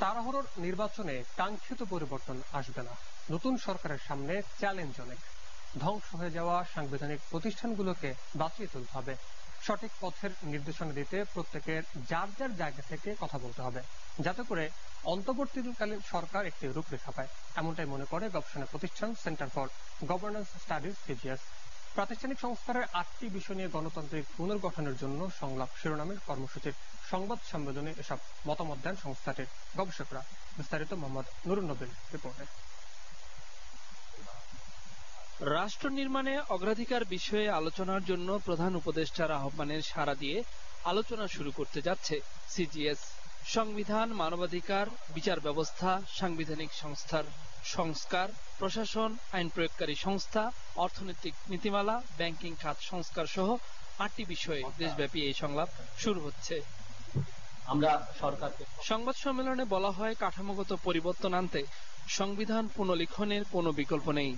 তাড়াহুড়োর নির্বাচনে কাঙ্ক্ষিত পরিবর্তন আসবে না। নতুন সরকারের সামনে চ্যালেঞ্জ অনেক। ধ্বংস হয়ে যাওয়া সাংবিধানিক প্রতিষ্ঠানগুলোকে বাঁচিয়ে তুলতে হবে। সঠিক পথের নির্দেশনা দিতে প্রত্যেকের যার যার জায়গা থেকে কথা বলতে হবে, যাতে করে অন্তর্বর্তীকালীন সরকার একটি রূপরেখা পায়। এমনটাই মনে করে গবেষণা প্রতিষ্ঠান centre for governance studies CGS. প্রাতিষ্ঠানিক সংস্কারের 8টি বিষয় নিয়ে গণতান্ত্রিক পুনর্গঠনের জন্য সংলাপ শিরোনামের কর্মসূচির সংবাদ সম্মেলনে এসব মতামত দেন সংস্থাটির গবেষকরা। বিস্তারিত মোহাম্মদ নুরুন নবীর রিপোর্টে। রাষ্ট্র নির্মাণে অগ্রাধিকার বিষয়ে আলোচনার জন্য প্রধান উপদেষ্টার আহ্বানের সাড়া দিয়ে আলোচনা শুরু করতে যাচ্ছে সিজিএস। সংবিধান, মানবাধিকার, বিচার ব্যবস্থা, সাংবিধানিক সংস্থার সংস্কার, প্রশাসন, আইন প্রয়োগকারী সংস্থা, অর্থনৈতিক নীতিমালা, ব্যাংকিং খাত সংস্কার সহ 8টি বিষয়ে দেশব্যাপী এই সংলাপ শুরু হচ্ছে। সংবাদ সম্মেলনে বলা হয়, কাঠামোগত পরিবর্তন আনতে সংবিধান পুনর্লিখনের কোনো বিকল্প নেই।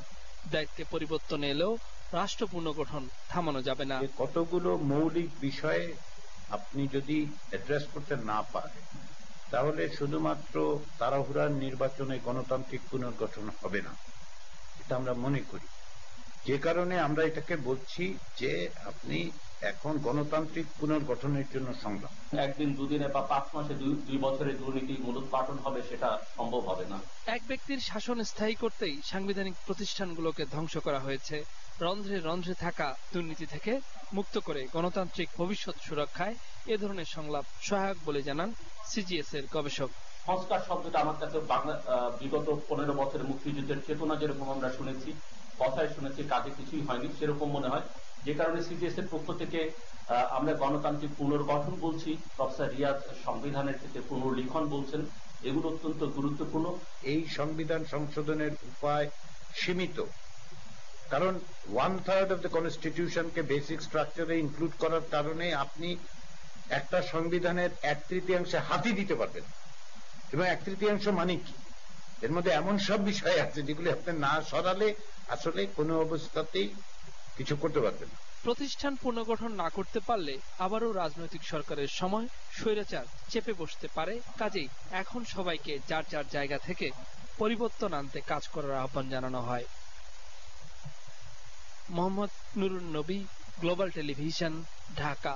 দায়িত্বে পরিবর্তন এলেও রাষ্ট্র পুনর্গঠন থামানো যাবে না। কতগুলো মৌলিক বিষয়ে আপনি যদি অ্যাড্রেস করতে না পারেন, তাহলে শুধুমাত্র তাড়াহুড়ার নির্বাচনে গণতান্ত্রিক পুনর্গঠন হবে না, এটা আমরা মনে করি। যে কারণে আমরা এটাকে বলছি যে আপনি এখন গণতান্ত্রিক পুনর্গঠনের জন্য সংগ্রাম। একদিন, দুদিনে বা 5 মাসে, 2 বছরে দুর্নীতি মূলোৎপাটন হবে, সেটা সম্ভব হবে না। এক ব্যক্তির শাসন স্থায়ী করতেই সাংবিধানিক প্রতিষ্ঠানগুলোকে ধ্বংস করা হয়েছে। রন্ধ্রে রন্ধ্রে থাকা দুর্নীতি থেকে মুক্ত করে গণতান্ত্রিক ভবিষ্যৎ সুরক্ষায় এ ধরনের সংলাপ সহায়ক বলে জানান সিজিএস এর গবেষক। সংস্কার শব্দটা আমার কাছে বিগত 15 বছরের মুক্তিযুদ্ধের চেতনা যেরকম আমরা শুনেছি, কথায় শুনেছি, কাজে কিছুই হয়নি, সেরকম মনে হয়। যে কারণে সিজিএস এর পক্ষ থেকে আমরা গণতান্ত্রিক পুনর্গঠন বলছি, প্রফেসর রিয়াজ সংবিধানের ক্ষেত্রে পুনর্লিখন বলছেন, এগুলো অত্যন্ত গুরুত্বপূর্ণ। এই সংবিধান সংশোধনের উপায় সীমিত, কারণ 1/3 অফ দ্য কনস্টিটিউশনকে বেসিক স্ট্রাকচারে ইনক্লুড করার কারণে আপনি একটা সংবিধানের 1/3 হাতি দিতে পারবেন। এবং 1/3 মানে কি? এর মধ্যে এমন সব বিষয় আছে যেগুলি আপনি না সরালে আসলে কোনো অবস্থাতেই কিছু করতে পারবেন না। প্রতিষ্ঠান পুনর্গঠন না করতে পারলে আবারও রাজনৈতিক সরকারের সময় স্বৈরাচার চেপে বসতে পারে। কাজেই এখন সবাইকে যার যার জায়গা থেকে পরিবর্তন আনতে কাজ করার আহ্বান জানানো হয়। মোহাম্মদ নুরুন নবী, গ্লোবাল টেলিভিশন, ঢাকা।